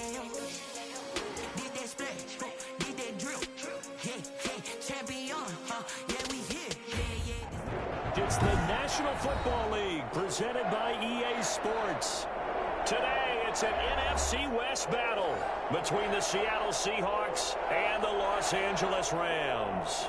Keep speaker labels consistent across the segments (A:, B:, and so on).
A: Did that splash, did that drill. Champion, yeah, we here.
B: It's the National Football League presented by EA Sports. Today, it's an NFC West battle between the Seattle Seahawks and the Los Angeles Rams.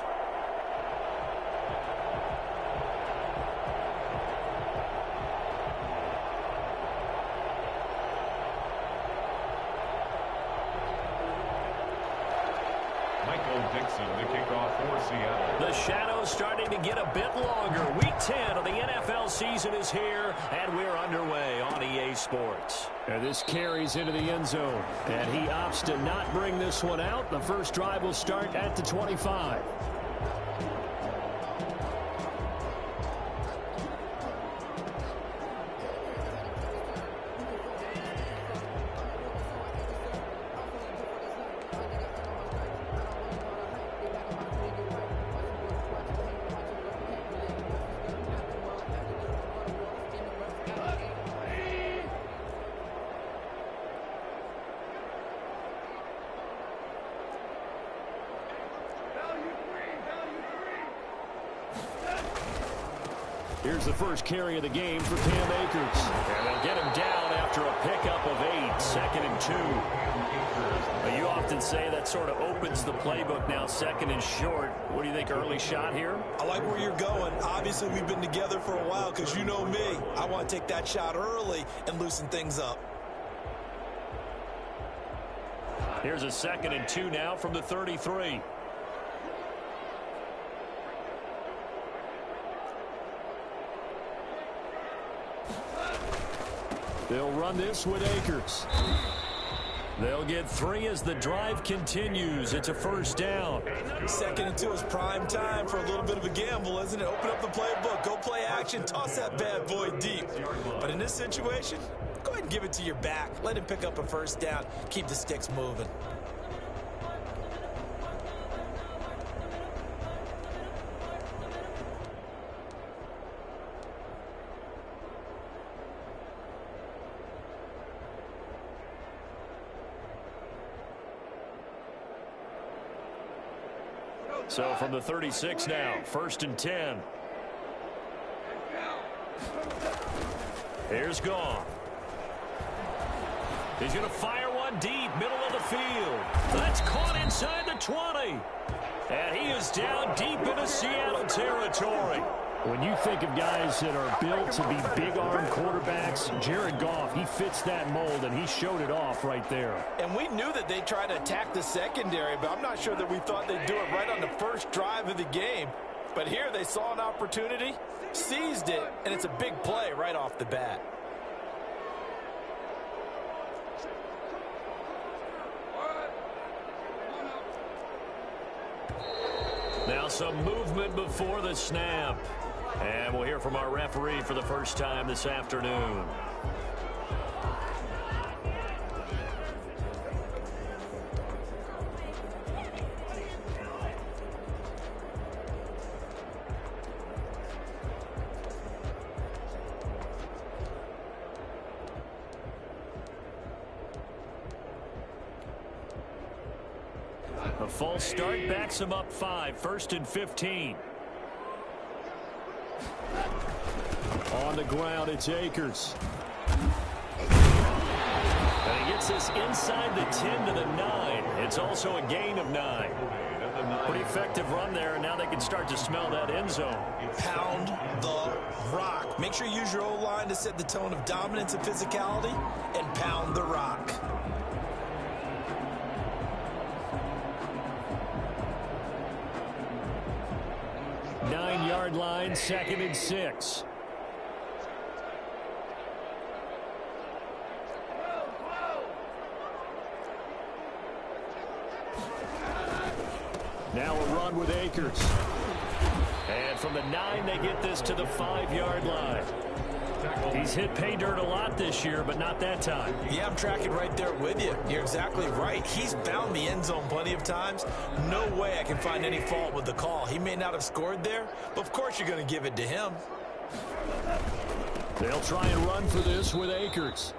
C: The kickoff for Seattle.
B: The shadow's starting to get a bit longer. Week 10 of the NFL season is here, and we're underway on EA Sports. And this carries into the end zone, and he opts to not bring this one out. The first drive will start at the 25. Here's the first carry of the game for Cam Akers. And they'll get him down after a pickup of 8, 2nd and 2. Well, you often say that sort of opens the playbook now, 2nd and short. What do you think, early shot here?
D: I like where you're going. Obviously, we've been together for a while because you know me. I want to take that shot early and loosen things up.
B: Here's a 2nd and 2 now from the 33. They'll run this with Akers. They'll get 3 as the drive continues. It's a first down.
D: 2nd and 2 is prime time for a little bit of a gamble, isn't it? Open up the playbook, go play action, toss that bad boy deep. But in this situation, go ahead and give it to your back. Let him pick up a first down. Keep the sticks moving.
B: So from the 36 now, 1st and 10. Here's Goff. He's going to fire one deep, middle of the field. That's caught inside the 20. And he is down deep into Seattle territory. When you think of guys that are built to be big-arm quarterbacks, Jared Goff, he fits that mold, and he showed it off right there.
D: And we knew that they'd try to attack the secondary, but I'm not sure that we thought they'd do it right on the first drive of the game. But here they saw an opportunity, seized it, and it's a big play right off the bat.
B: Now some movement before the snap. And we'll hear from our referee for the first time this afternoon. A false start backs him up 5, 1st and 15. On the ground, it's Akers. And he gets this inside the 10 to the 9. It's also a gain of 9. Pretty effective run there, and now they can start to smell that end zone.
D: Pound the rock. Make sure you use your O-line to set the tone of dominance and physicality, and pound the rock.
B: Nine-yard line, 2nd and 6. Now a run with Akers. And from the 9, they get this to the 5-yard line. He's hit pay dirt a lot this year, but not that time.
D: Yeah, I'm tracking right there with you. You're exactly right. He's bound the end zone plenty of times. No way I can find any fault with the call. He may not have scored there, but of course you're going to give it to him.
B: They'll try and run for this with Akers.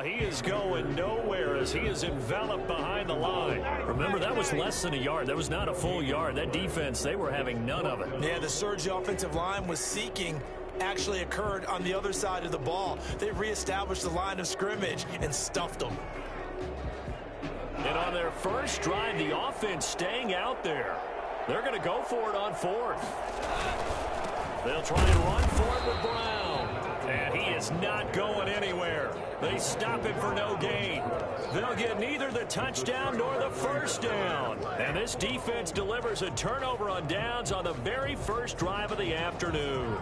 B: He is going nowhere as he is enveloped behind the line. Remember, that was less than a yard. That was not a full yard. That defense, they were having none of it.
D: Yeah, the surge the offensive line was seeking actually occurred on the other side of the ball. They reestablished the line of scrimmage and stuffed them.
B: And on their first drive, the offense staying out there. They're going to go for it on fourth. They'll try and run for it with Brown. And he is not going anywhere. They stop him for no gain. They'll get neither the touchdown nor the first down. And this defense delivers a turnover on downs on the very first drive of the afternoon.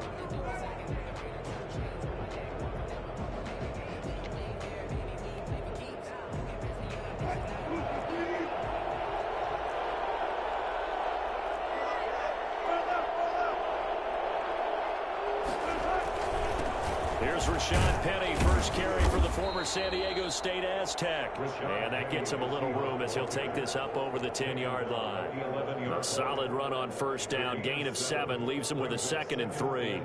B: Here's Rashad Penny, first carry for the former San Diego State Aztec. And that gets him a little room as he'll take this up over the 10-yard line. A solid run on first down, gain of 7, leaves him with a 2nd and 3.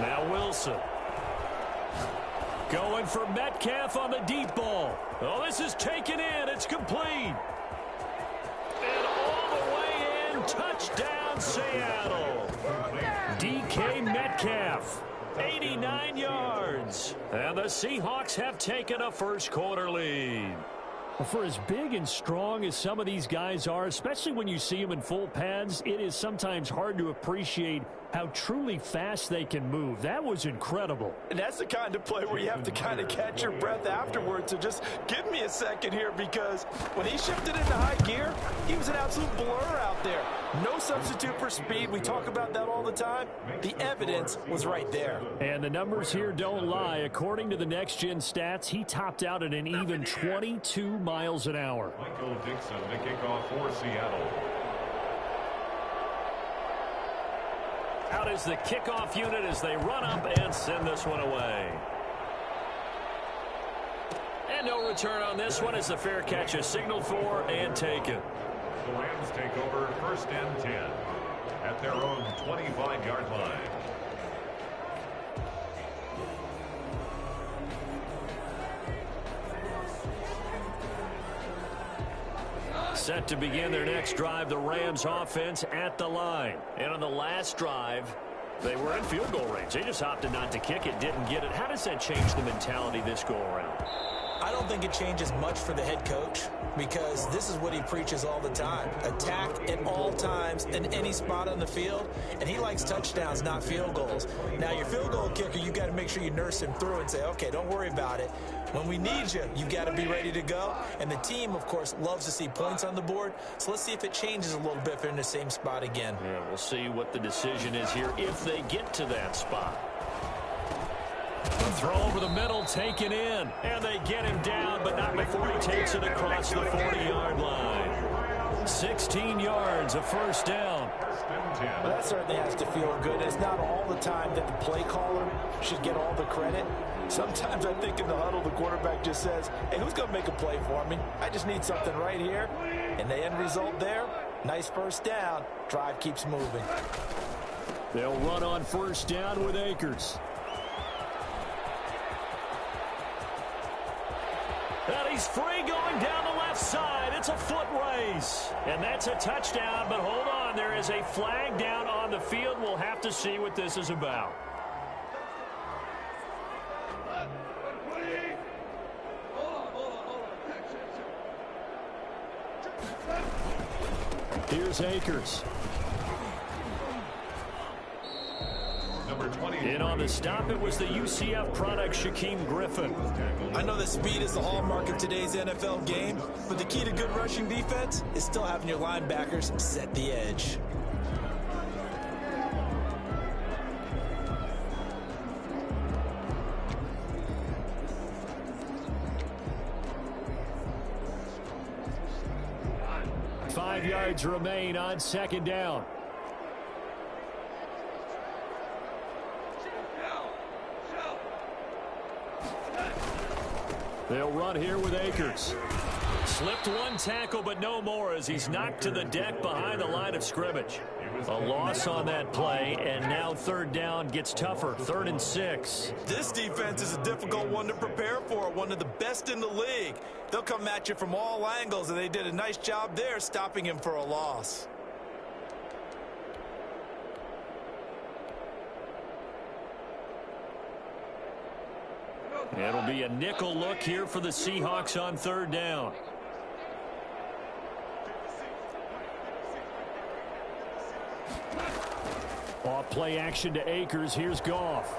B: Now Wilson. Going for Metcalf on the deep ball. Oh, this is taken in. It's complete. And all the way in, touchdown Seattle. DK Metcalf, 89 yards. And the Seahawks have taken a first quarter lead. For as big and strong as some of these guys are, especially when you see them in full pads, it is sometimes hard to appreciate how truly fast they can move. That was incredible.
D: And that's the kind of play where you have to kind of catch your breath afterwards. So just give me a second here, because when he shifted into high gear, he was an absolute blur out there. No substitute for speed. We talk about that all the time. The evidence was right there.
B: And the numbers here don't lie. According to the Next Gen stats, he topped out at an even 22 miles an hour.
C: Michael Dixon, the kickoff for Seattle.
B: Out is the kickoff unit as they run up and send this one away. And no return on this one as the fair catch is signaled for and taken.
C: The Rams take over 1st and 10 at their own 25-yard line.
B: Set to begin their next drive, the Rams offense at the line. And on the last drive, they were in field goal range. They just opted not to kick it, didn't get it. How does that change the mentality this go around?
D: I don't think it changes much for the head coach, because this is what he preaches all the time. Attack at all times in any spot on the field, and he likes touchdowns, not field goals. Now, your field goal kicker, you got to make sure you nurse him through and say, okay, don't worry about it. When we need you, you got to be ready to go. And the team, of course, loves to see points on the board. So let's see if it changes a little bit if they're in the same spot again.
B: Yeah, we'll see what the decision is here if they get to that spot. The throw over the middle, taken in. And they get him down, but not before he takes it across the 40-yard line. 16 yards, a first down.
D: Well, that certainly has to feel good. It's not all the time that the play caller should get all the credit. Sometimes I think in the huddle, the quarterback just says, hey, who's going to make a play for me? I just need something right here. And the end result there, nice first down. Drive keeps moving.
B: They'll run on first down with Akers. And he's free going down the left side. It's a foot race. And that's a touchdown, but hold on. There is a flag down on the field. We'll have to see what this is about. Here's Akers.
C: Number 20.
B: In on the stop, it was the UCF product, Shaquem Griffin.
D: I know that speed is the hallmark of today's NFL game, but the key to good rushing defense is still having your linebackers set the edge.
B: Five yards remain on second down. They'll run here with Akers. Slipped one tackle, but no more as he's knocked to the deck behind the line of scrimmage. A loss on that play, and now third down gets tougher. 3rd and 6.
D: This defense is a difficult one to prepare for, one of the best in the league. They'll come at you from all angles, and they did a nice job there stopping him for a loss.
B: It'll be a nickel look here for the Seahawks on 3rd down. Off play action to Akers. Here's Goff.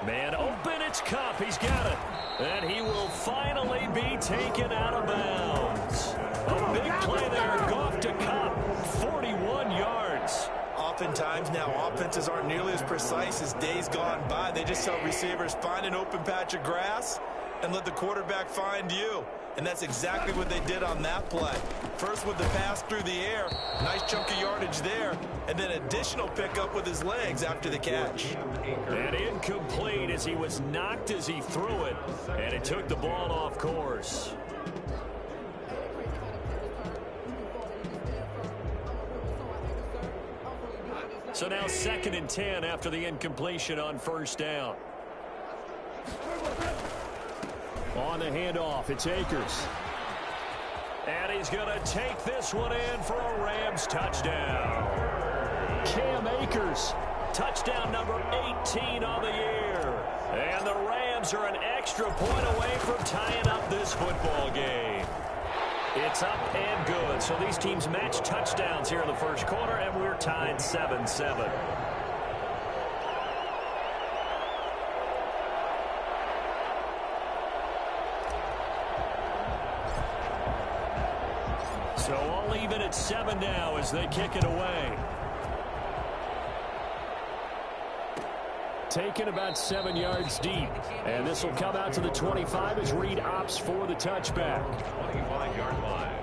B: Man open, it's Kupp. He's got it. And he will finally be taken out of bounds. A big play there. Goff to Kupp. 41 yards.
D: Oftentimes now offenses aren't nearly as precise as days gone by. They just tell receivers, find an open patch of grass and let the quarterback find you. And that's exactly what they did on that play. First with the pass through the air, nice chunk of yardage there, and then additional pickup with his legs after the catch.
B: And incomplete as he was knocked as he threw it, and it took the ball off course. So now 2nd and 10 after the incompletion on 1st down. On the handoff, it's Akers. And he's going to take this one in for a Rams touchdown. Cam Akers, touchdown number 18 on the year. And the Rams are an extra point away from tying up this football game. It's up and good. So these teams match touchdowns here in the first quarter, and we're tied 7-7. So all even at 7 now as they kick it away. Taken about 7 yards deep. And this will come out to the 25 as Reed opts for the touchback.
C: 25-yard line.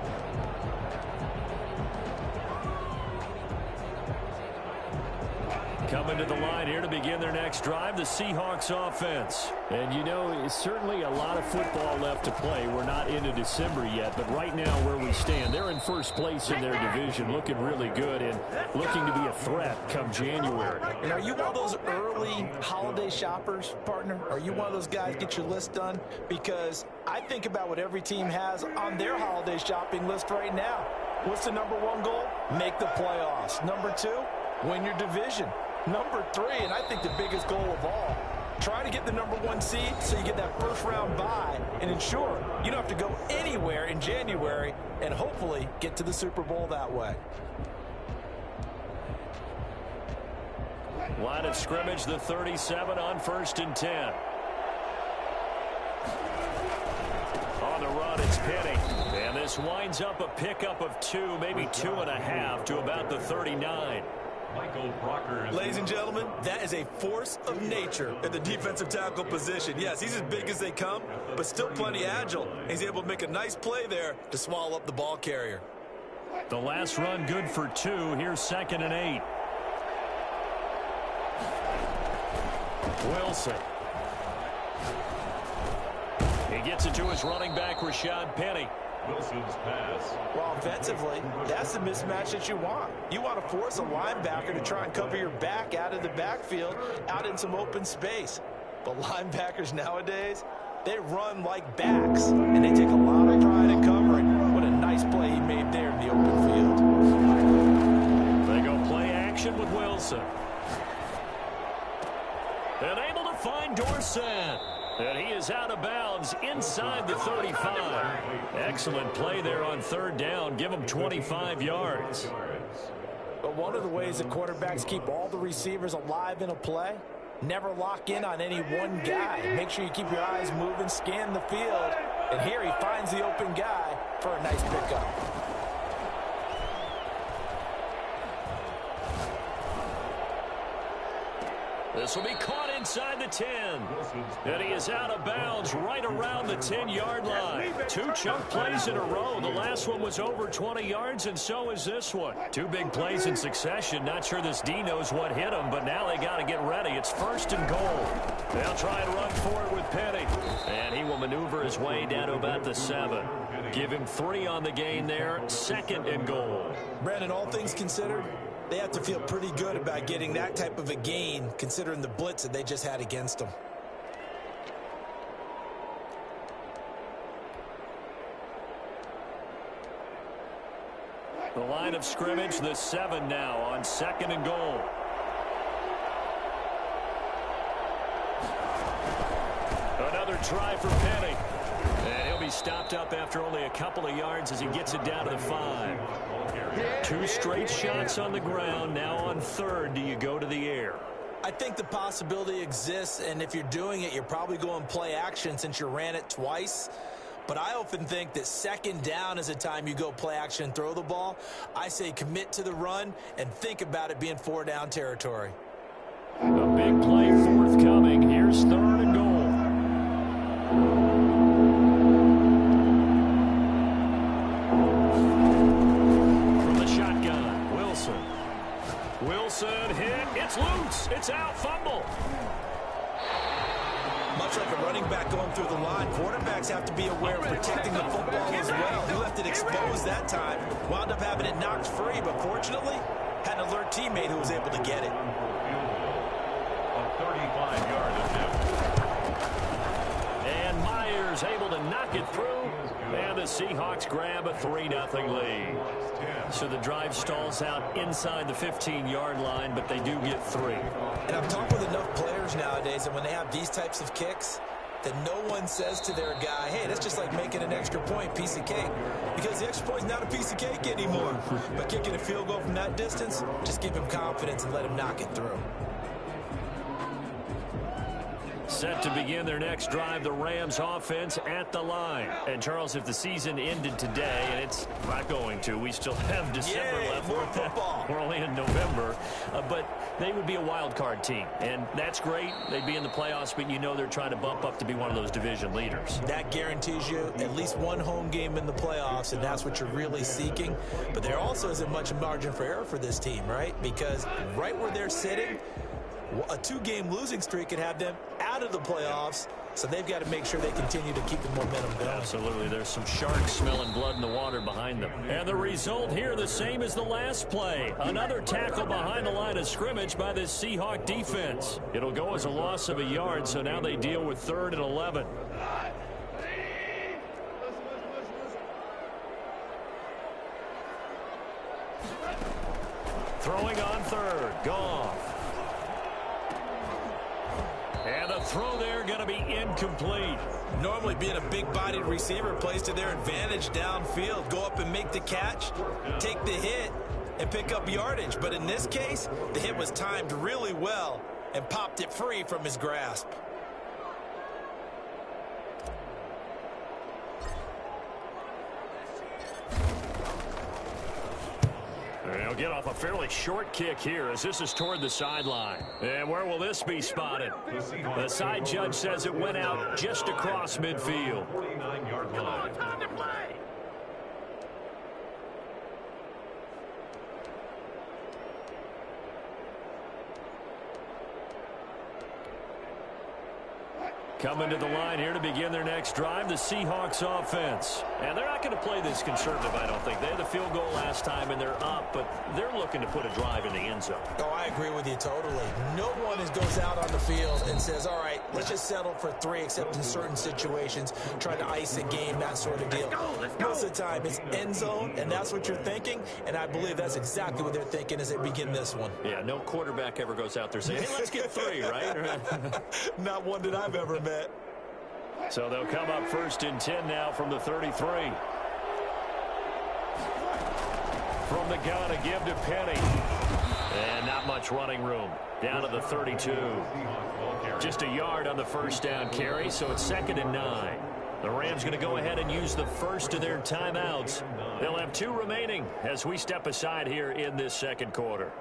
B: Coming to the line here to begin their next drive, the Seahawks offense. And you know, it's certainly a lot of football left to play. We're not into December yet, but right now where we stand, they're in first place in their division, looking really good and looking to be a threat come January.
D: And are you one of those early holiday shoppers, partner? Are you one of those guys get your list done? Because I think about what every team has on their holiday shopping list right now. What's the #1 goal? Make the playoffs. #2, win your division. #3, and I think the biggest goal of all, try to get the #1 seed so you get that first-round bye and ensure you don't have to go anywhere in January and hopefully get to the Super Bowl that way.
B: Line of scrimmage, the 37 on 1st and 10. On the run, it's Penny. And this winds up a pickup of 2, maybe 2.5 to about the 39.
C: Michael Brocker.
D: Ladies and gentlemen, that is a force of nature at the defensive tackle position. Yes, he's as big as they come, but still plenty agile. He's able to make a nice play there to swallow up the ball carrier.
B: The last run good for 2. Here's 2nd and 8. Wilson. He gets it to his running back, Rashad Penny.
C: Wilson's pass.
D: Well, offensively, that's the mismatch that you want. You want to force a linebacker to try and cover your back out of the backfield, out in some open space. But linebackers nowadays, they run like backs, and they take a lot of pride in covering. What a nice play he made there in the open field.
B: They go play action with Wilson. And able to find Dorsett. And he is out of bounds inside the 35. Excellent play there on 3rd down. Give him 25 yards.
D: But one of the ways that quarterbacks keep all the receivers alive in a play, never lock in on any one guy. Make sure you keep your eyes moving, scan the field. And here he finds the open guy for a nice pickup.
B: This will be caught inside the 10. And he is out of bounds right around the 10-yard line. 2 chunk plays in a row. The last one was over 20 yards, and so is this one. 2 big plays in succession. Not sure this D knows what hit him, but now they got to get ready. It's 1st and goal. They'll try and run for it with Penny. And he will maneuver his way down to about the 7. Give him 3 on the gain there. 2nd and goal.
D: Brandon, all things considered, they have to feel pretty good about getting that type of a gain, considering the blitz that they just had against them.
B: The line of scrimmage, the 7 now on 2nd and goal. Another try for Penny. And he'll be stopped up after only a couple of yards as he gets it down to the 5. 2 straight shots on the ground. Now on 3rd, do you go to the air?
D: I think the possibility exists, and if you're doing it, you're probably going play action since you ran it twice. But I often think that 2nd down is a time you go play action and throw the ball. I say commit to the run and think about it being 4-down territory.
B: A big play forthcoming. Here's 3rd and goal. Wilson hit. It's loose. It's out. Fumble.
D: Much like a running back going through the line, quarterbacks have to be aware of protecting the football as well. He left it exposed that time. Wound up having it knocked free, but fortunately, had an alert teammate who was able to get it.
C: A 35-yard attempt.
B: And Myers able to knock it through. And the Seahawks grab a 3-0 lead. So the drive stalls out inside the 15-yard line, but they do get 3.
D: And I've talked with enough players nowadays, and when they have these types of kicks, that no one says to their guy, hey, that's just like making an extra point, piece of cake. Because the extra point is not a piece of cake anymore. But kicking a field goal from that distance, just give him confidence and let him knock it through.
B: Set to begin their next drive, the Rams offense at the line. And, Charles, if the season ended today, and it's not going to, we still have December left.
D: More football.
B: We're only in November. But they would be a wild card team. And that's great. They'd be in the playoffs, but you know they're trying to bump up to be one of those division leaders.
D: That guarantees you at least one home game in the playoffs, and that's what you're really seeking. But there also isn't much margin for error for this team, right? Because right where they're sitting, a 2-game losing streak could have them out of the playoffs, so they've got to make sure they continue to keep the momentum going.
B: Absolutely. There's some sharks smelling blood in the water behind them. And the result here, the same as the last play. Another tackle behind the line of scrimmage by this Seahawk defense. It'll go as a loss of a yard, so now they deal with 3rd and 11. Throwing on 3rd. Goff. And the throw there going to be incomplete.
D: Normally being a big-bodied receiver plays to their advantage downfield. Go up and make the catch, take the hit, and pick up yardage. But in this case, the hit was timed really well and popped it free from his grasp.
B: They'll get off a fairly short kick here as this is toward the sideline. And where will this be spotted? The side judge says it went out just across midfield.
C: 49-yard line.
B: Time to play. Coming to the line here to begin their next drive, the Seahawks offense. And they're not going to play this conservative, I don't think. They had the field goal last time, and they're up, but they're looking to put a drive in the end zone.
D: Oh, I agree with you totally. No one goes out on the field and says, all right, let's just settle for 3, except in certain situations, trying to ice a game, that sort of deal. Let's go. Most of the time, it's end zone, and that's what you're thinking, and I believe that's exactly what they're thinking as they begin this one.
B: Yeah, no quarterback ever goes out there saying, hey, let's get 3, right?
D: Not one that I've ever met.
B: So they'll come up 1st and 10 now from the 33. From the gun, a give to Penny. And not much running room. Down to the 32. Just a yard on the first down carry, so it's 2nd and 9. The Rams going to go ahead and use the first of their timeouts. They'll have 2 remaining as we step aside here in this second quarter.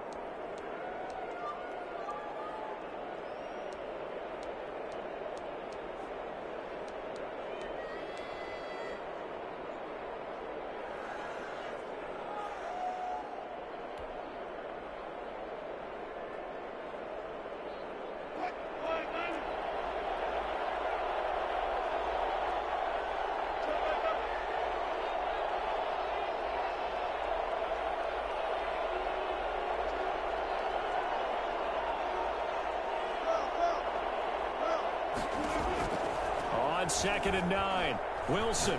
B: on 2nd and 9. Wilson.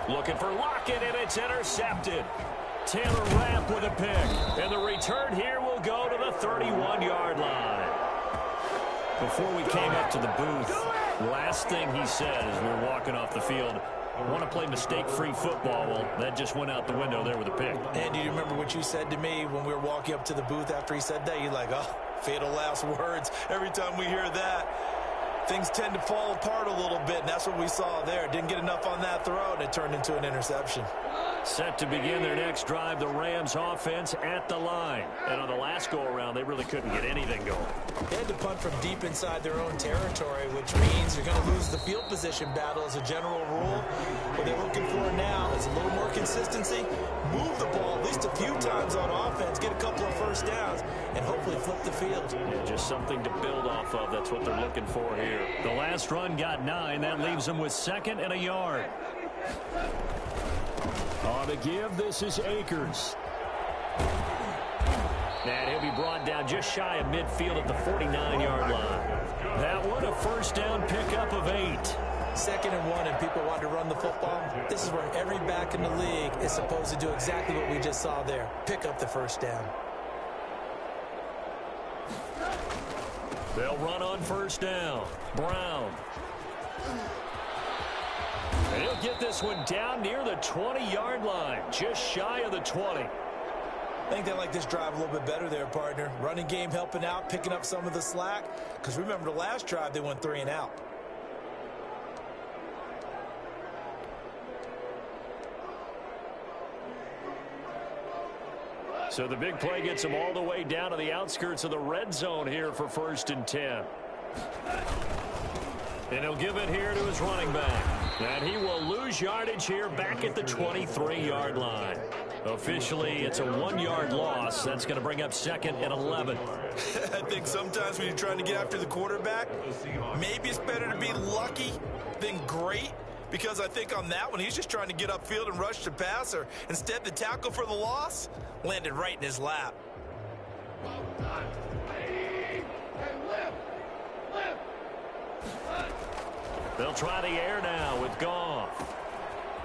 B: Looking for Lockett, and it's intercepted. Taylor Rapp with a pick. And the return here will go to the 31-yard line. Before we came up to the booth, last thing he said as we were walking off the field, I want to play mistake-free football. Well, that just went out the window there with a pick.
D: And do you remember what you said to me when we were walking up to the booth after he said that? You're like, oh, fatal last words. Every time we hear that, things tend to fall apart a little bit, and that's what we saw there. Didn't get enough on that throw, and it turned into an interception.
B: Set to begin their next drive, the Rams offense at the line. And on the last go-around, they really couldn't get anything going.
D: They had to punt from deep inside their own territory, which means you're going to lose the field position battle as a general rule. What they're looking for now is a little more consistency, move the ball at least a few times on offense, get a couple of first downs, and hopefully flip the field.
B: Yeah, just something to build off of. That's what they're looking for here. The last run got 9. That leaves them with 2nd and a yard. On the give, this is Akers. And he'll be brought down just shy of midfield at the 49-yard line. That one, a first down pickup of 8.
D: 2nd and 1, and people want to run the football. This is where every back in the league is supposed to do exactly what we just saw there. Pick up the first down.
B: They'll run on first down. Brown. And he'll get this one down near the 20-yard line, just shy of the 20.
D: I think they like this drive a little bit better there, partner. Running game helping out, picking up some of the slack. Because remember the last drive, they went 3 and out.
B: So the big play gets him all the way down to the outskirts of the red zone here for 1st and 10. And he'll give it here to his running back. And he will lose yardage here back at the 23-yard line. Officially, it's a 1-yard loss. That's going to bring up 2nd and 11.
D: I think sometimes when you're trying to get after the quarterback, maybe it's better to be lucky than great. Because I think on that one, he's just trying to get upfield and rush the passer. Instead, the tackle for the loss landed right in his lap.
B: They'll try the air now with Goff.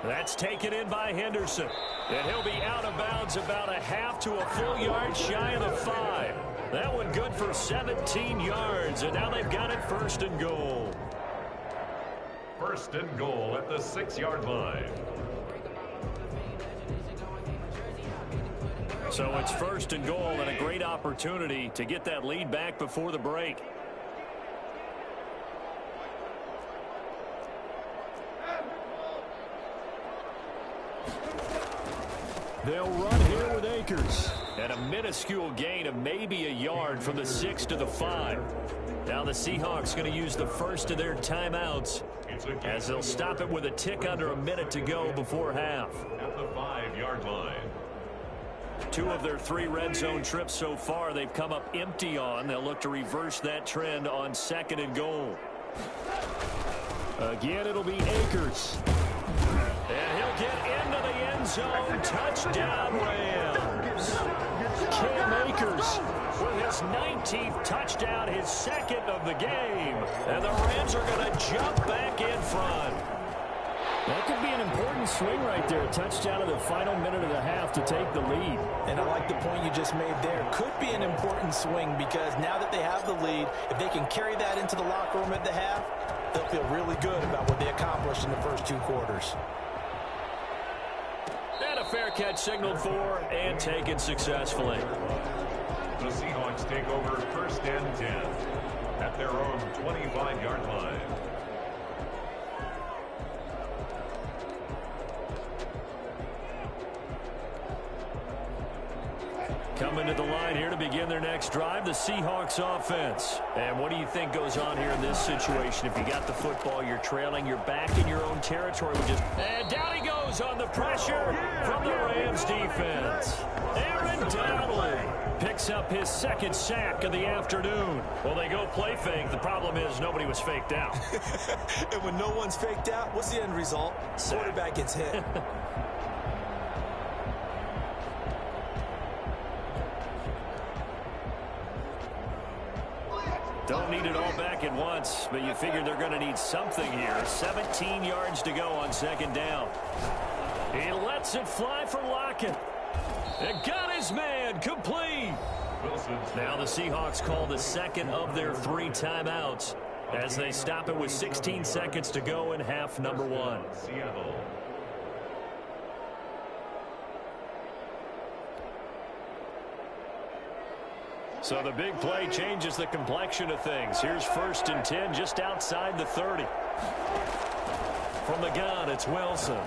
B: That's taken in by Henderson. And he'll be out of bounds about a half to a full yard shy of the 5. That one good for 17 yards. And now they've got it 1st and goal.
C: 1st and goal at the 6-yard line.
B: So it's 1st and goal and a great opportunity to get that lead back before the break. They'll run here with Akers. And a minuscule gain of maybe a yard from the 6 to the 5. Now the Seahawks going to use the first of their timeouts as they'll stop it with a tick under a minute to go before half.
C: At the 5-yard line.
B: 2 of their 3 red zone trips so far they've come up empty on. They'll look to reverse that trend on 2nd and goal. Again, it'll be Akers. And he'll get into the end zone. Touchdown, Rams. Cam Akers with his 19th touchdown, his 2nd of the game. And the Rams are going to jump back in front.
E: That could be an important swing right there. A touchdown in the final minute of the half to take the lead.
D: And I like the point you just made there. Could be an important swing because now that they have the lead, if they can carry that into the locker room at the half, they'll feel really good about what they accomplished in the first 2 quarters.
B: And a fair catch signaled for and taken successfully.
C: The Seahawks take over 1st and 10 at their own 25-yard line.
B: Coming to the line here to begin their next drive, the Seahawks offense. And what do you think goes on here in this situation? If you got the football, you're trailing, you're back in your own territory. And down he goes on the pressure from the Rams defense. Aaron Donald picks up his 2nd sack of the afternoon. Well, they go play fake. The problem is nobody was faked out.
D: And when no one's faked out, what's the end result? Quarterback gets hit.
B: Don't need it all back at once, but you figure they're going to need something here. 17 yards to go on second down. He lets it fly for Lockett. And got his man complete. Now the Seahawks call the second of their 3 timeouts as they stop it with 16 seconds to go in half number 1.
C: Seattle.
B: So the big play changes the complexion of things. Here's 1st and 10 just outside the 30. From the gun, it's Wilson.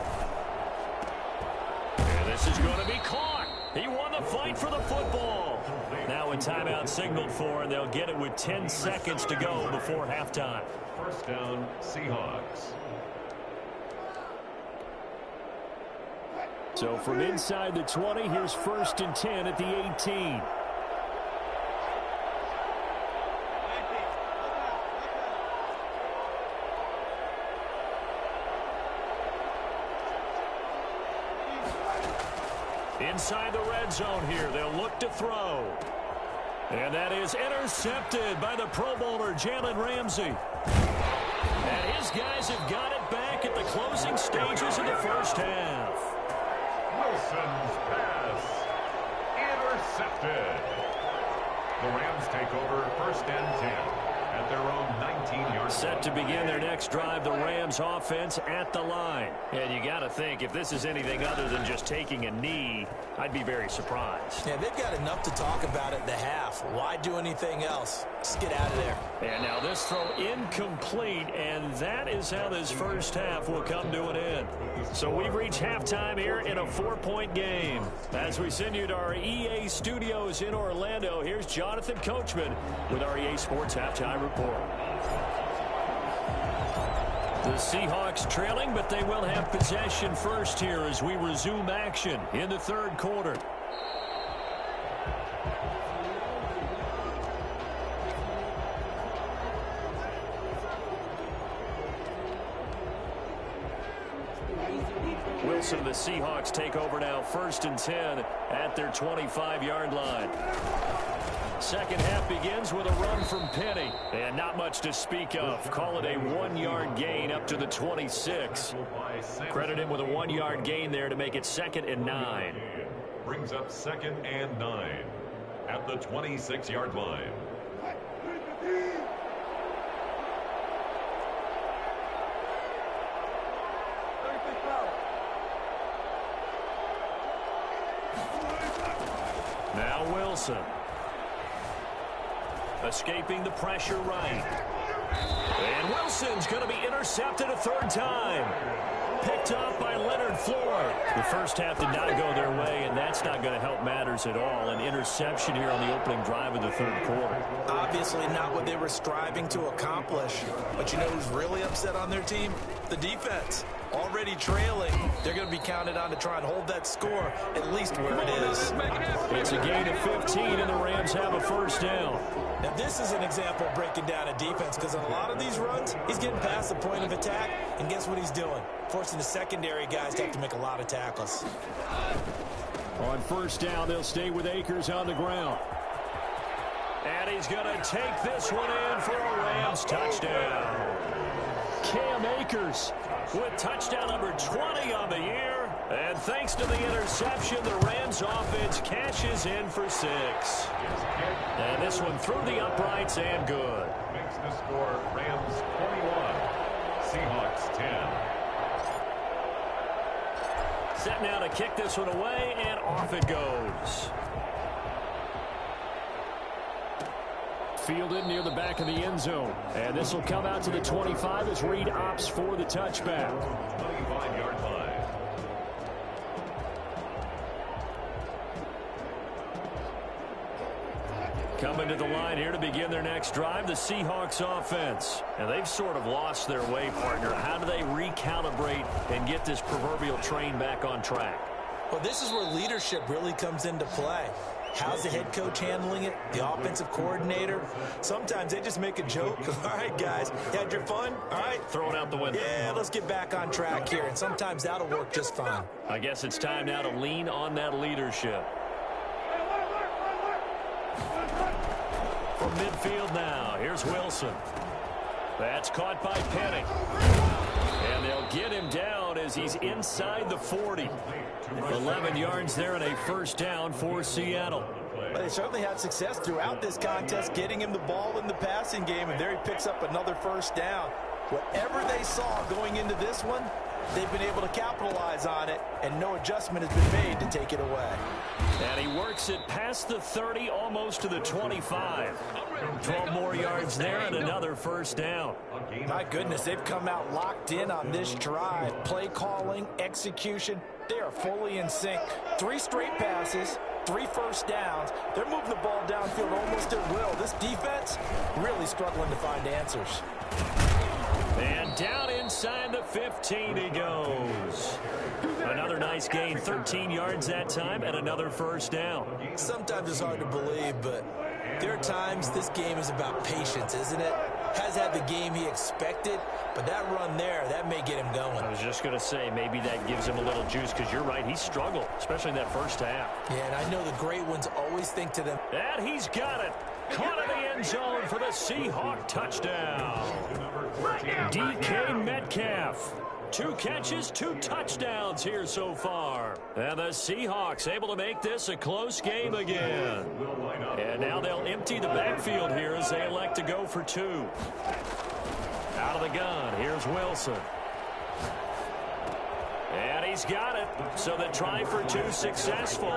B: And this is going to be caught. He won the fight for the football. Now a timeout signaled for, and they'll get it with 10 seconds to go before halftime.
C: 1st down, Seahawks.
E: So from inside the 20, here's 1st and 10 at the 18.
B: Inside the red zone here, they'll look to throw. And that is intercepted by the Pro Bowler, Jalen Ramsey. And his guys have got it back at the closing stages of the first half.
C: Wilson's pass intercepted. The Rams take over 1st and 10 at their own 19-yard line.
B: Set to begin their next drive, the Rams offense at the line. And you got to think, if this is anything other than just taking a knee, I'd be very surprised.
D: Yeah, they've got enough to talk about at the half. Why do anything else? Just get out of there.
B: And now this throw incomplete, and that is how this first half will come to an end. So we've reached halftime here in a 4-point game. As we send you to our EA studios in Orlando, here's Jonathan Coachman with our EA Sports Halftime Report. The Seahawks trailing, but they will have possession first here as we resume action in the 3rd quarter. Wilson, the Seahawks take over now 1st and 10 at their 25-yard line. Second half begins with a run from Penny. And not much to speak of. Call it a 1-yard gain up to the 26. Credit him with a 1-yard gain there to make it 2nd and 9.
C: Brings up 2nd and 9 at the 26-yard line.
B: Now Wilson. Escaping the pressure right. And Wilson's going to be intercepted a 3rd time. Picked up by Leonard Floyd. The first half did not go their way, and that's not going to help matters at all. An interception here on the opening drive of the 3rd quarter.
D: Obviously not what they were striving to accomplish. But you know who's really upset on their team? The defense. Already trailing. They're going to be counted on to try and hold that score at least where it is.
B: It's a gain of 15, and the Rams have a 1st down.
D: Now, this is an example of breaking down a defense because on a lot of these runs, he's getting past the point of attack, and guess what he's doing? Forcing the secondary guys to have to make a lot of tackles.
E: On 1st down, they'll stay with Akers on the ground.
B: And he's going to take this one in for a Rams touchdown. Cam Akers with touchdown number 20 on the year. And thanks to the interception, the Rams offense cashes in for 6. And this one through the uprights and good.
C: Makes the score Rams 21, Seahawks 10.
B: Set now to kick this one away, and off it goes.
E: Fielded near the back of the end zone. And this will come out to the 25 as Reed opts for the touchback.
C: 25-yard line.
B: Coming to the line here to begin their next drive, the Seahawks offense. And they've sort of lost their way, partner. How do they recalibrate and get this proverbial train back on track?
D: Well, this is where leadership really comes into play. How's the head coach handling it? The offensive coordinator? Sometimes they just make a joke. All right, guys, you had your fun? All right.
B: Throw it out the window.
D: Yeah, let's get back on track here. And sometimes that'll work just fine.
B: I guess it's time now to lean on that leadership. from midfield now. Here's Wilson. That's caught by Penny. And they'll get him down as he's inside the 40. 11 yards there and a first down for Seattle.
D: Well, they certainly had success throughout this contest getting him the ball in the passing game, and there he picks up another first down. Whatever they saw going into this one, they've been able to capitalize on it, and no adjustment has been made to take it away.
B: And he works it past the 30, almost to the 25. 12 more yards there and another first down.
D: My goodness, they've come out locked in on this drive. Play calling, execution, they are fully in sync. 3 straight passes, 3 first downs. They're moving the ball downfield almost at will. This defense really struggling to find answers.
B: And down inside the 15 he goes. Another nice gain, 13 yards that time, and another first down.
D: Sometimes it's hard to believe, but there are times this game is about patience, isn't it? Has had the game he expected, but that run there, that may get him going.
B: I was just going to say, maybe that gives him a little juice, because you're right, he struggled, especially in that first half.
D: Yeah, and I know the great ones always think to them.
B: And he's got it. Caught in the end zone for the Seahawk touchdown. DK Metcalf. 2 catches, 2 touchdowns here so far. And the Seahawks able to make this a close game again. And now they'll empty the backfield here as they elect to go for 2. Out of the gun, here's Wilson. And he's got it. So the try for 2 successful.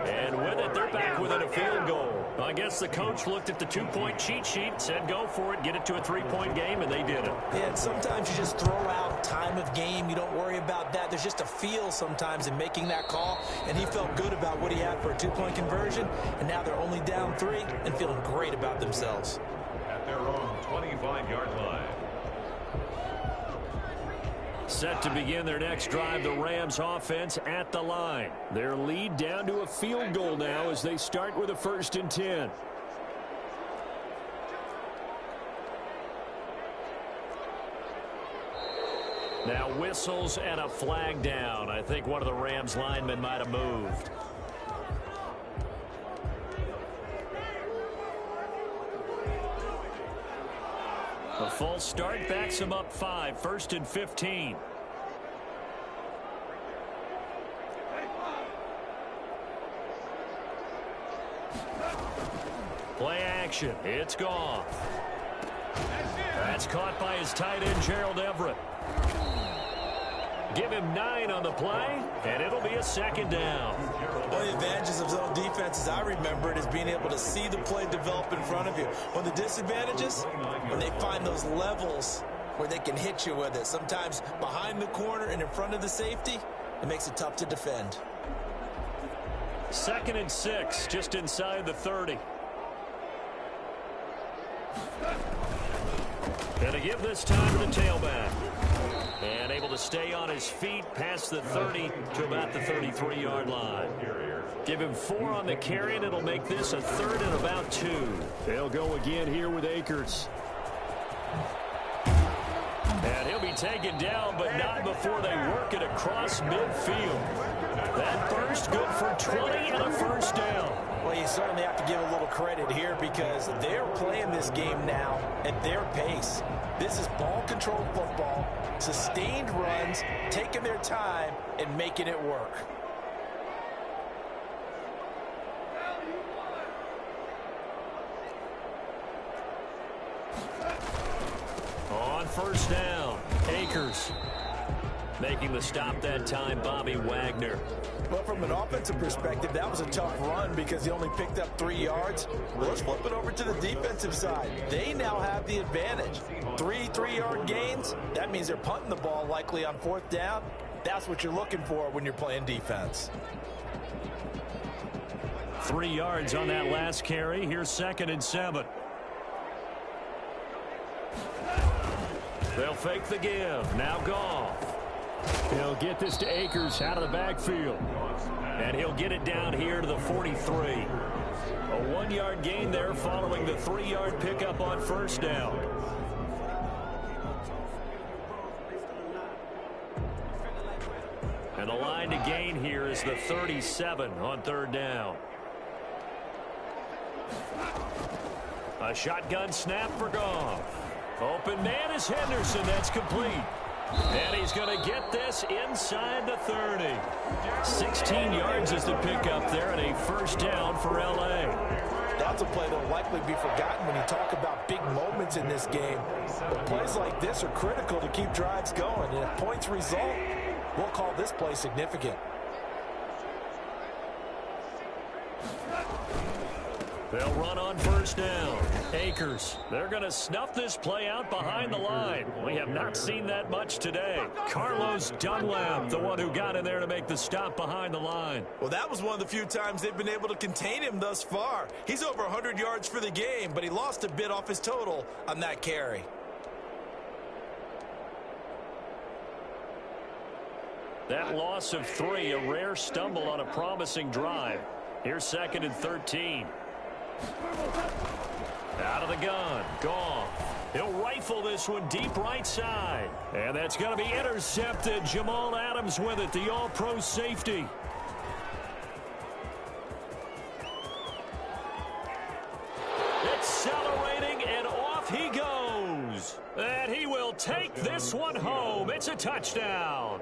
B: And with it, they're back within a field goal. I guess the coach looked at the 2-point cheat sheet, said go for it, get it to a 3-point game, and they did it.
D: Yeah, and sometimes you just throw out time of game. You don't worry about that. There's just a feel sometimes in making that call, and he felt good about what he had for a 2-point conversion, and now they're only down 3 and feeling great about themselves.
C: At their own 25-yard line.
B: Set to begin their next drive, the Rams offense at the line. Their lead down to a field goal now as they start with a 1st and 10. Now whistles and a flag down. I think one of the Rams linemen might have moved. A false start backs him up 5, 1st and 15. Play action. It's Goff. That's caught by his tight end, Gerald Everett. Give him 9 on the play, and it'll be a 2nd down.
D: One of the advantages of zone defense, as I remember it, is being able to see the play develop in front of you. One of the disadvantages, when they find those levels where they can hit you with it. Sometimes behind the corner and in front of the safety, it makes it tough to defend.
B: 2nd and 6, just inside the 30. Gonna give this time to the tailback. And able to stay on his feet past the 30 to about the 33-yard line. Give him 4 on the carry, and it'll make this a 3rd and about 2.
E: They'll go again here with Akers.
B: And he'll be taken down, but not before they work it across midfield. That burst good for 20 and a first down.
D: Well, you certainly have to give a little credit here because they're playing this game now at their pace. This is ball-controlled football, sustained runs, taking their time, and making it work.
B: On 1st down, Akers. Making the stop that time, Bobby Wagner.
D: Well, from an offensive perspective, that was a tough run because he only picked up 3 yards. Well, let's flip it over to the defensive side. They now have the advantage. 3 3-yard gains, that means they're punting the ball likely on 4th down. That's what you're looking for when you're playing defense.
B: 3 yards on that last carry. Here's 2nd and 7. They'll fake the give. Now Goff.
E: He'll get this to Akers out of the backfield.
B: And he'll get it down here to the 43. A 1-yard gain there following the 3-yard pickup on 1st down. And the line to gain here is the 37 on 3rd down. A shotgun snap for Goff. Open man is Henderson. That's complete. And he's going to get this inside the 30. 16 yards is the pickup there and a first down for L.A.
D: That's a play that will likely be forgotten when you talk about big moments in this game. But plays like this are critical to keep drives going. And if points result, we'll call this play significant.
B: They'll run on first down. Akers, they're going to snuff this play out behind the line. We have not seen that much today. Carlos Dunlap, the one who got in there to make the stop behind the line.
D: Well, that was one of the few times they've been able to contain him thus far. He's over 100 yards for the game, but he lost a bit off his total on that carry.
B: That loss of 3, a rare stumble on a promising drive. Here's 2nd and 13. Out of the gun, Goff. He'll rifle this one deep right side. And that's going to be intercepted. Jamal Adams with it, the all-pro safety. Accelerating, and off he goes. And he will take this one home. It's a touchdown.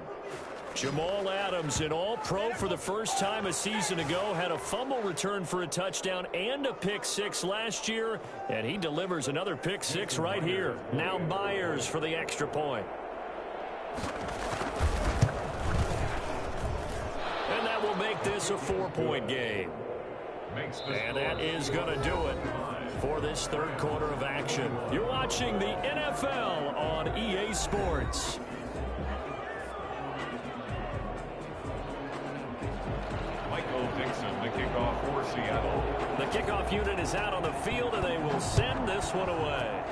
B: Jamal Adams, an all-pro for the first time a season ago, had a fumble return for a touchdown and a pick-6 last year, and he delivers another pick-6 right here. Now Myers for the extra point. And that will make this a 4-point game. And that is going to do it for this third quarter of action. You're watching the NFL on EA Sports.
C: Dixon, the kickoff for Seattle.
B: The kickoff unit is out on the field, and they will send this one away.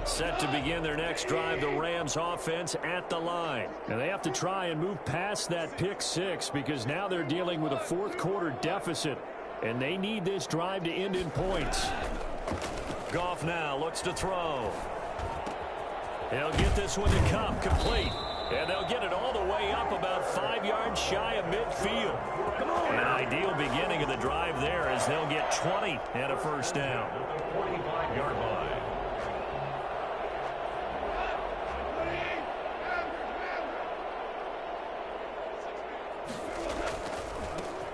B: Set to begin their next drive, the Rams offense at the line. And they have to try and move past that pick-6 because now they're dealing with a fourth quarter deficit, and they need this drive to end in points. Goff now looks to throw. He'll get this one to Cup, complete. And they'll get it all the way up about 5 yards shy of midfield. An ideal beginning of the drive there as they'll get 20 and a first down.
C: 45-yard line.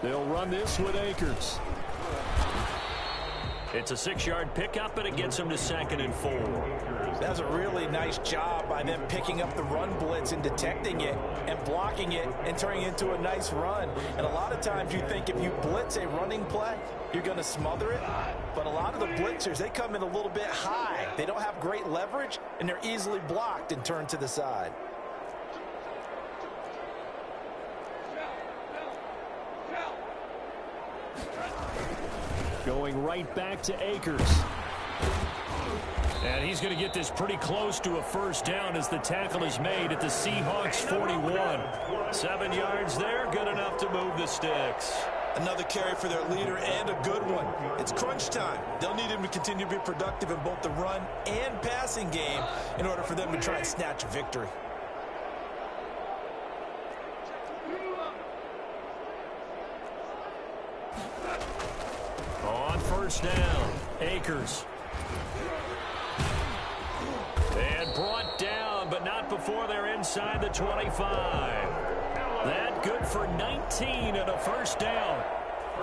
B: They'll run this with Akers. It's a 6-yard pickup, and it gets them to 2nd and 4.
D: That's a really nice job by them picking up the run blitz and detecting it and blocking it and turning it into a nice run. And a lot of times you think if you blitz a running play, you're going to smother it. But a lot of the blitzers, they come in a little bit high. They don't have great leverage, and they're easily blocked and turned to the side.
B: Going right back to Akers. And he's going to get this pretty close to a first down as the tackle is made at the Seahawks 41. 7 yards there, good enough to move the sticks.
D: Another carry for their leader and a good one. It's crunch time. They'll need him to continue to be productive in both the run and passing game in order for them to try and snatch a victory.
B: On first down, Akers. And brought down, but not before they're inside the 25. That good for 19 and a first down.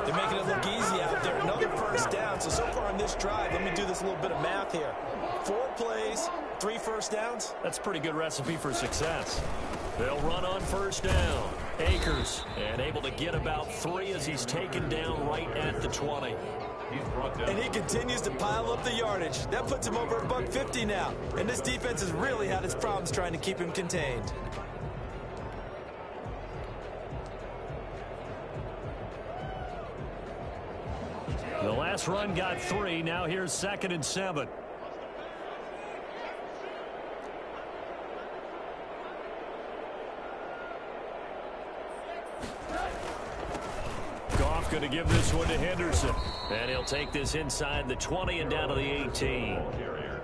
D: They're making it look easy out there. Another first down. So far on this drive, let me do this little bit of math here. 4 plays, 3 first downs.
B: That's a pretty good recipe for success. They'll run on first down. Akers, and able to get about 3 as he's taken down right at the 20.
D: And he continues to pile up the yardage. That puts him over $150 now. And this defense has really had its problems trying to keep him contained.
B: The last run got 3. Now here's 2nd and 7. Goff going to give this one to Henderson. And he'll take this inside the 20 and down to the 18.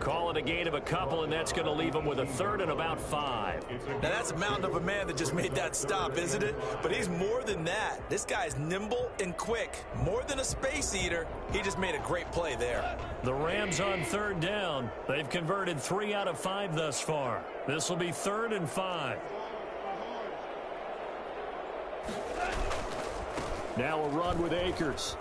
B: Call it a gain of a couple, and that's going to leave him with a 3rd and about 5.
D: Now, that's a mountain of a man that just made that stop, isn't it? But he's more than that. This guy's nimble and quick. More than a space eater, he just made a great play there.
B: The Rams on 3rd down. They've converted 3 out of 5 thus far. This will be 3rd and 5.
E: Now a run with Akers.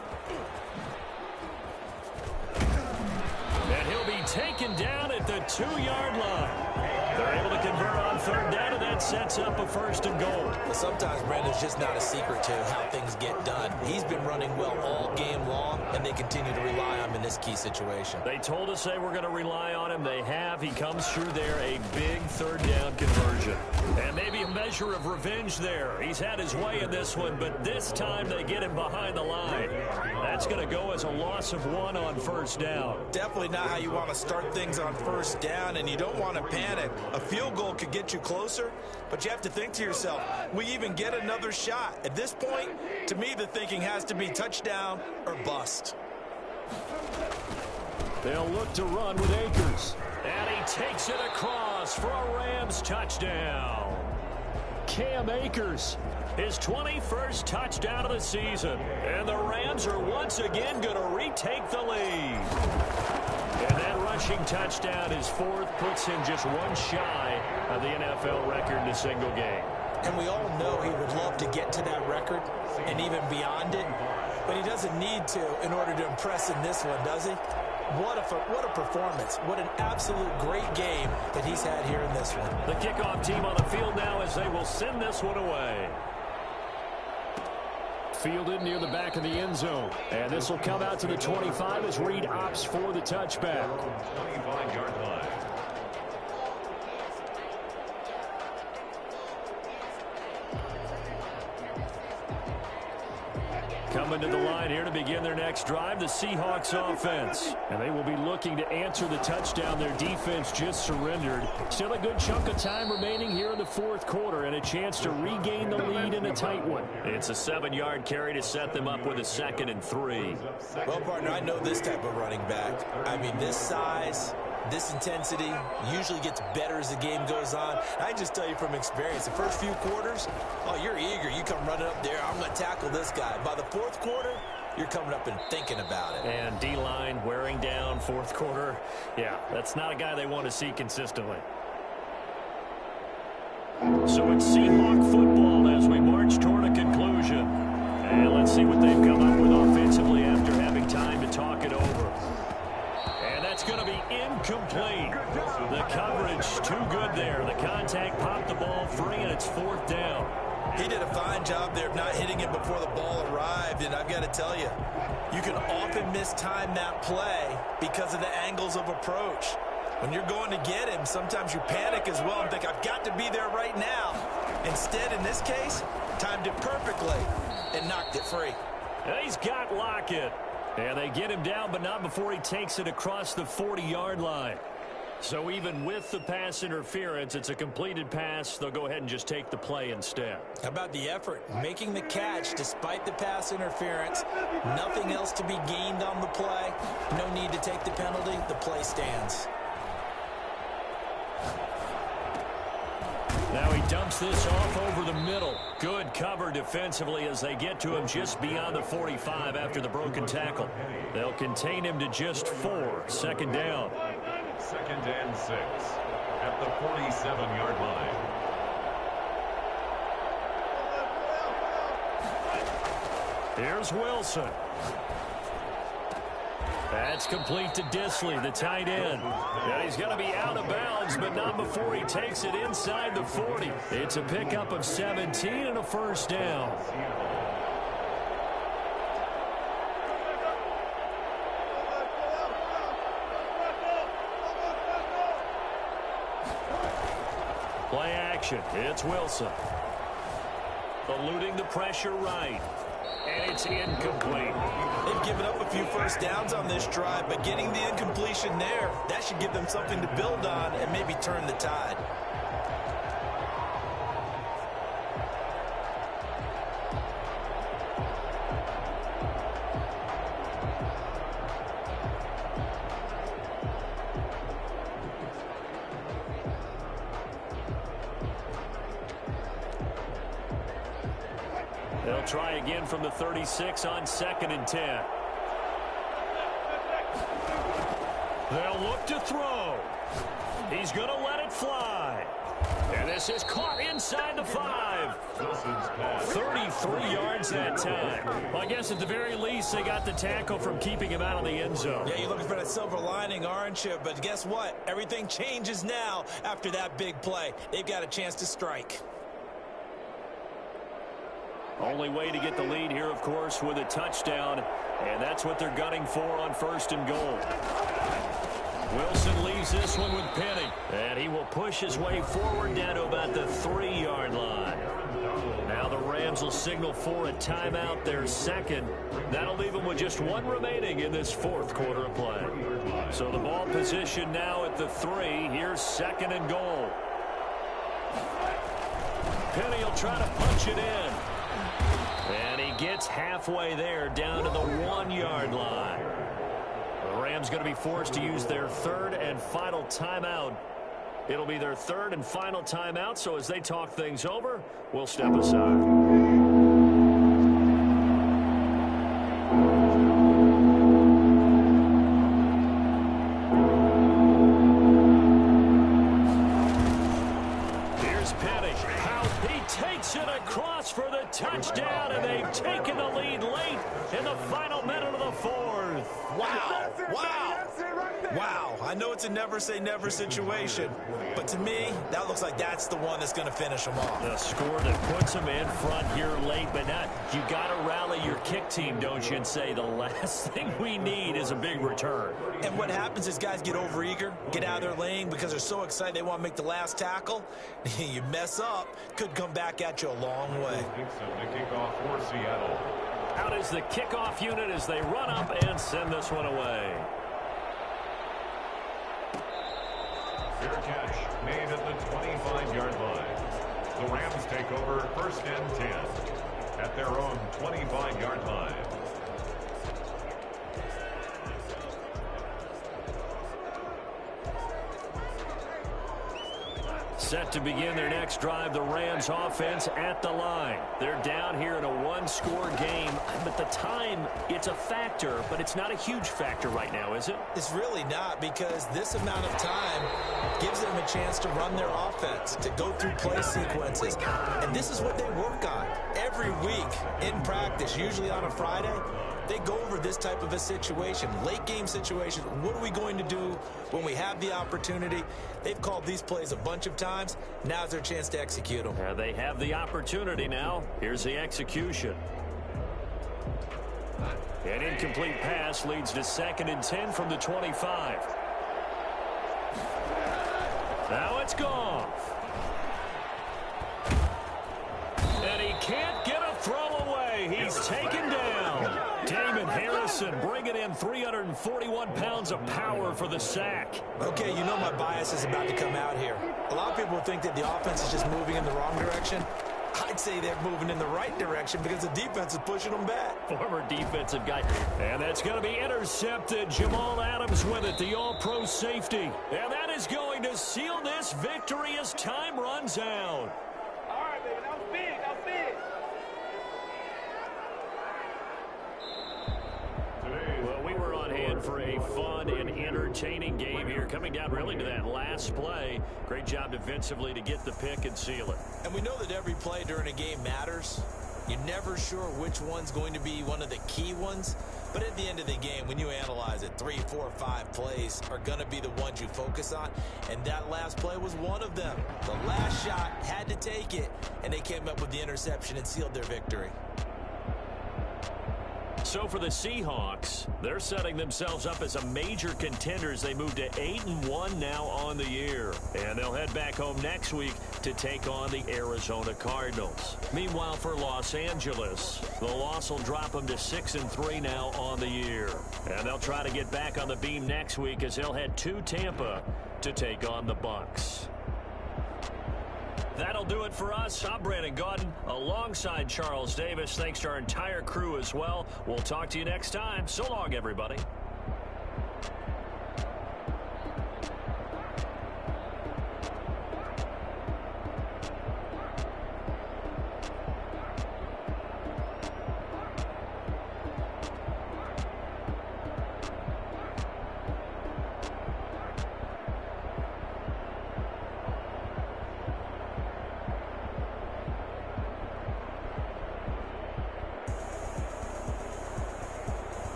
B: And he'll be taken down at the 2-yard line. They're able to convert on 3rd down, and that sets up a 1st and goal.
D: Well, sometimes, Brandon, it's just not a secret to how things get done. He's been running well all game long, and they continue to rely on him in this key situation.
B: They told us they were going to rely on him. They have. He comes through there, a big 3rd down conversion. And maybe a measure of revenge there. He's had his way in this one, but this time they get him behind the line. That's going to go as a loss of 1 on 1st down.
D: Definitely not how you want to start things on 1st down, and you don't want to panic. A field goal could get you closer, but you have to think to yourself, we even get another shot. At this point, to me, the thinking has to be touchdown or bust.
E: They'll look to run with Akers.
B: And he takes it across for a Rams touchdown.
E: Cam Akers.
B: His 21st touchdown of the season. And the Rams are once again going to retake the lead. And that rushing touchdown, his 4th, puts him just 1 shy of the NFL record in a single game.
D: And we all know he would love to get to that record and even beyond it, but he doesn't need to in order to impress in this one, does he? What a performance. What an absolute great game that he's had here in this one.
B: The kickoff team on the field now as they will send this one away.
E: Fielded near the back of the end zone. And this will come out to the 25 as Reed opts for the touchback.
C: 25-yard line.
E: Coming to the line here to begin their next drive, the Seahawks offense. And they will be looking to answer the touchdown their defense just surrendered. Still a good chunk of time remaining here in the 4th quarter and a chance to regain the lead in a tight one.
B: It's a 7-yard carry to set them up with a 2nd and 3.
D: Well, partner, I know this type of running back. I mean, this size, this intensity usually gets better as the game goes on. I just tell you from experience, the first few quarters, oh, you're eager. You come running up there, I'm going to tackle this guy. By the 4th quarter, you're coming up and thinking about it.
B: And D-line wearing down 4th quarter. Yeah, that's not a guy they want to see consistently. So it's Seahawk football as we march toward a conclusion. And let's see what they've come up with offensively after having time to talk it over. That's going to be incomplete. The coverage too good there. The contact popped the ball free, and it's 4th down.
D: He did a fine job there of not hitting it before the ball arrived, and I've got to tell you, you can often mistime that play because of the angles of approach. When you're going to get him, sometimes you panic as well and think, I've got to be there right now. Instead, in this case, timed it perfectly and knocked it free.
B: And he's got Lockett. And they get him down, but not before he takes it across the 40-yard line. So even with the pass interference, it's a completed pass. They'll go ahead and just take the play instead.
D: How about the effort? Making the catch despite the pass interference. Nothing else to be gained on the play. No need to take the penalty. The play stands.
B: Now he dumps this off over the middle. Good cover defensively as they get to him just beyond the 45 after the broken tackle. They'll contain him to just 4. 2nd down.
C: 2nd and 6 at the 47-yard line.
B: Here's Wilson. That's complete to Disley, the tight end. Now he's going to be out of bounds, but not before he takes it inside the 40. It's a pickup of 17 and a 1st down. Play action. It's Wilson. Eluding the pressure right. And it's incomplete.
D: They've given up a few 1st downs on this drive, but getting the incompletion there, that should give them something to build on and maybe turn the tide.
E: They'll try again from the 36 on 2nd and 10. They'll look to throw. He's going to let it fly. And this is caught inside the 5. 33 yards that time. Well, I guess at the very least they got the tackle from keeping him out of the end zone.
D: Yeah, you're looking for that silver lining, aren't you? But guess what? Everything changes now after that big play. They've got a chance to strike.
E: Only way to get the lead here, of course, with a touchdown. And that's what they're gunning for on 1st and goal. Wilson leaves this one with Penny. And he will push his way forward down to about the 3-yard line. Now the Rams will signal for a timeout, their second. That'll leave them with just one remaining in this 4th quarter of play. So the ball position now at the 3. Here's 2nd and goal. Penny will try to punch it in. And he gets halfway there down to the 1-yard line. The Rams going to be forced to use their 3rd and final timeout. It'll be their 3rd and final timeout, so as they talk things over, we'll step aside. For the touchdown, and they've taken the lead late in the final minute of the 4th.
D: Wow. Wow. I know it's a never say never situation, but to me, that looks like that's the one that's going to finish them off.
E: The score that puts them in front here late, but not. You got to rally your kick team, don't you, and say the last thing we need is a big return.
D: And what happens is guys get overeager, get out of their lane because they're so excited they want to make the last tackle. You mess up, could come back at you a long way.
C: The kickoff for Seattle.
E: Out is the kickoff unit as they run up and send this one away.
C: Fair catch made at the 25-yard line. The Rams take over 1st and 10 at their own 25-yard line.
E: Set to begin their next drive, the Rams offense at the line. They're down here in a 1-score game, but the time, it's a factor, but it's not a huge factor right now, is it?
D: It's really not, because this amount of time gives them a chance to run their offense, to go through play sequences. And this is what they work on every week in practice, usually on a Friday. They go over this type of a situation, late game situation. What are we going to do when we have the opportunity? They've called these plays a bunch of times. Now's their chance to execute them.
E: They have the opportunity now. Here's the execution. An incomplete pass leads to 2nd and 10 from the 25. Now it's gone. And he can't get a throw away. He's taken down. Damon Harrison bringing in 341 pounds of power for the sack.
D: Okay, you know my bias is about to come out here. A lot of people think that the offense is just moving in the wrong direction. I'd say they're moving in the right direction because the defense is pushing them back.
E: Former defensive guy. And that's going to be intercepted. Jamal Adams with it, the all-pro safety. And that is going to seal this victory as time runs out.
F: All right, baby, that was big, that was big.
E: Well, we were on hand for a fun and entertaining game here, coming down really to that last play. Great job defensively to get the pick and seal it.
D: And we know that every play during a game matters. You're never sure which one's going to be one of the key ones. But at the end of the game, when you analyze it, 3, 4, 5 plays are going to be the ones you focus on. And that last play was one of them. The last shot had to take it, and they came up with the interception and sealed their victory.
E: So for the Seahawks, they're setting themselves up as a major contender as they move to 8-1 now on the year. And they'll head back home next week to take on the Arizona Cardinals. Meanwhile, for Los Angeles, the loss will drop them to 6-3 now on the year. And they'll try to get back on the beam next week as they'll head to Tampa to take on the Bucs. That'll do it for us. I'm Brandon Gaudin alongside Charles Davis. Thanks to our entire crew as well. We'll talk to you next time. So long, everybody.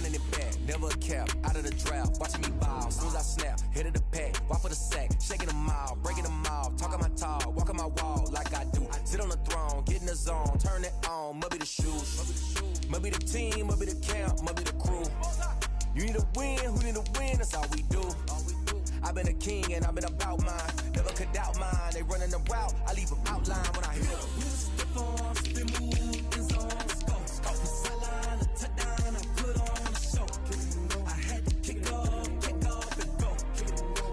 A: running it back, never a cap, out of the drought, watching me ball, soon as I snap, hit of the pack, walk for the sack, shaking them out, breaking them off, talking my talk, walking my wall like I do, sit on the throne, get in the zone, turn it on, must be the shoes, must be the team, must be the camp, must be the crew, you need a win, who need a win, that's all we do. I've been a king and I've been about mine. Never could doubt mine. They running the route. I leave them outline when I hit them. Step on, spin move, in zone, let's go. Off the sideline, a touchdown, I put on a show. I had to kick off and go.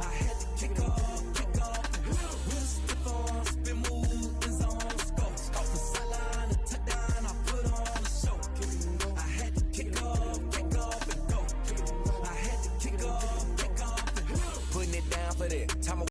A: I had to kick off and go. Step on, spin move, in zone, let's go. Off the sideline, a touchdown, I put on a show. I had to kick off and go. I had to kick off and go. Putting it down for that time.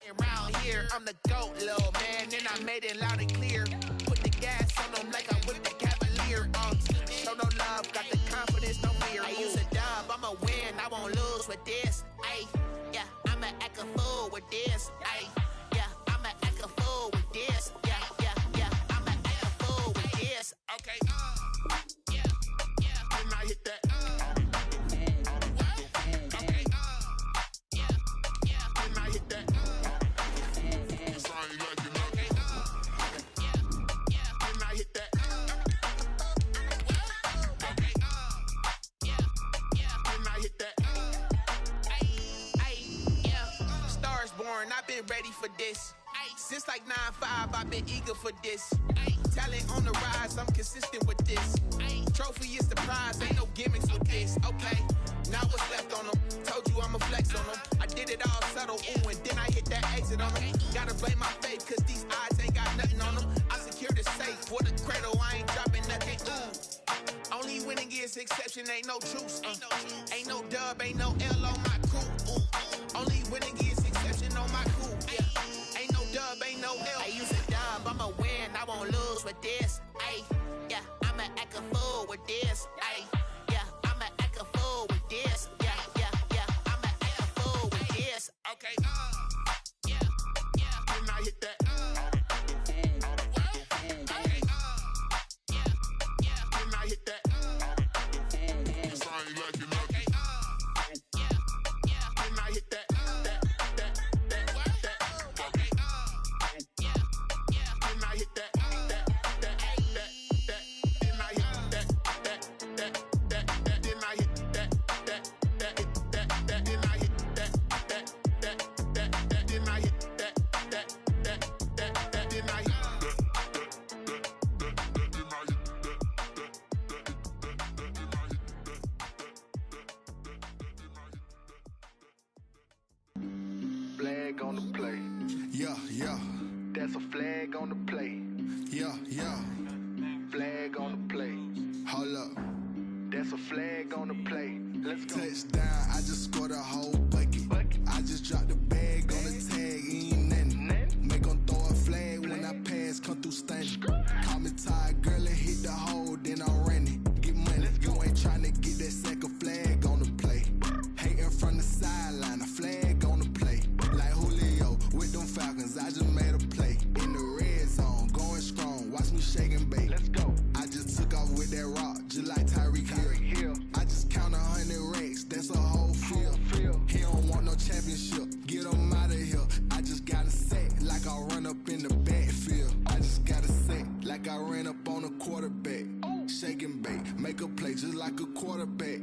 G: Around here, I'm the GOAT, little man, and I made it loud and clear. Put the gas on them like I whipped the Cavalier. Show no love, got the confidence, no fear. I use a dub, I'ma win, I won't lose with this. Ay, yeah, I'ma act a fool with this. Ay, yeah, I'ma act a fool with this. Yeah, yeah, yeah, I'ma act a fool with this. Okay, yeah, yeah, and I hit that. I've been ready for this. Since like 9-5, I've been eager for this. Talent on the rise, I'm consistent with this. Trophy is the prize, ain't no gimmicks with this. Okay, now what's left on them? Told you I'ma flex on them. I did it all subtle, ooh, and then I hit that exit on them. Gotta blame my faith, cause these odds ain't got nothing on them. I secured the safe for the cradle, I ain't dropping nothing, ooh. Only winning is exception, ain't no truce. Ain't no dub, ain't no L on my crew, ooh. Only winning is exception on my crew, yeah. Ain't no dub, ain't no L. I use a dub, I'ma win, I won't lose with this. Ay, yeah, I'ma act a fool with this. Ay, yeah, I'ma act a fool with this. Yeah, yeah, yeah, I'ma act a fool with this. Okay, yeah, yeah, and I hit that.
H: Flag on the play.
I: Yeah, yeah.
H: That's a flag on the play.
I: Yeah, yeah.
H: Flag on the play.
I: Hold up.
H: That's a flag on the play. Let's go.
I: Touchdown, I just scored a whole bucket. I just dropped the bag on the tag, ain't nothing. Make 'em throw a flag when I pass, come through stunning. Call me tired, girl, and hit the hole, then I'm running. Get money, you ain't tryna get that second flag on the play. Hating from the sideline, a flag on the play. Like Julio with them Falcons, I just made a play. In the red zone, going strong, watch me shake and bake.
H: Let's go.
I: I just took off with that rock, just like Tyreek Hill. I just count 100 racks, that's a whole field. He don't want no championship, get him out of here. I just got a set, like I run up in the backfield. I just got a set, like I ran up on a quarterback. Shake and bake, make a play just like a quarterback.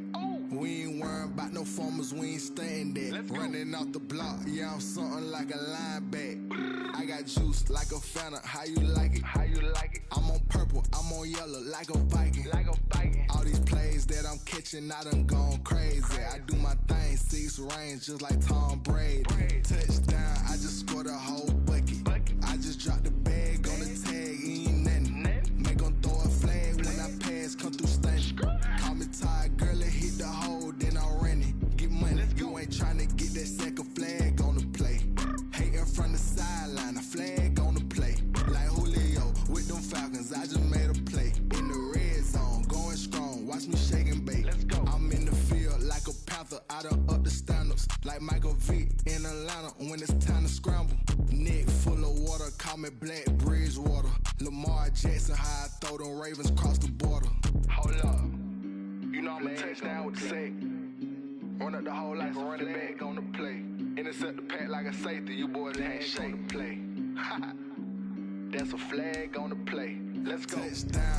I: We ain't worrying about no formers, we ain't staying there. Running off the block, yeah, I'm something like a linebacker. I got juice like a Fanta, how you like it?
H: How you like it?
I: I'm on purple, I'm on yellow, like a Viking.
H: Like a Viking.
I: All these plays that I'm catching, I done gone crazy. I do my thing, 6 range, just like Tom Brady. Touchdown, I just scored a whole bucket. I just dropped the bag on the tag, ain't nothing. Make 'em throw a flag when I pass, come through stunning. Call me tired, girl, and hit the hole, then I'm running. Get money, you ain't tryna get that second flag on the play. Hating from the sideline, a flag on the play. Like Julio with them Falcons, I just made a play. In the red zone, going strong, watch me shake and bake.
H: Let's go.
I: I'm in the field like a Panther, I done up the standards. Like Michael Vick in Atlanta when it's time to scramble. Neck full of water, call me Black Bridgewater. Lamar Jackson, how I throw them Ravens cross the border.
H: Hold up. You know I'm a touchdown with the sack. Run up the whole like a running back on the play. Intercept the pack like a safety, you boys ain't shake. On the play. That's a flag on the play. Let's go.
I: Touchdown,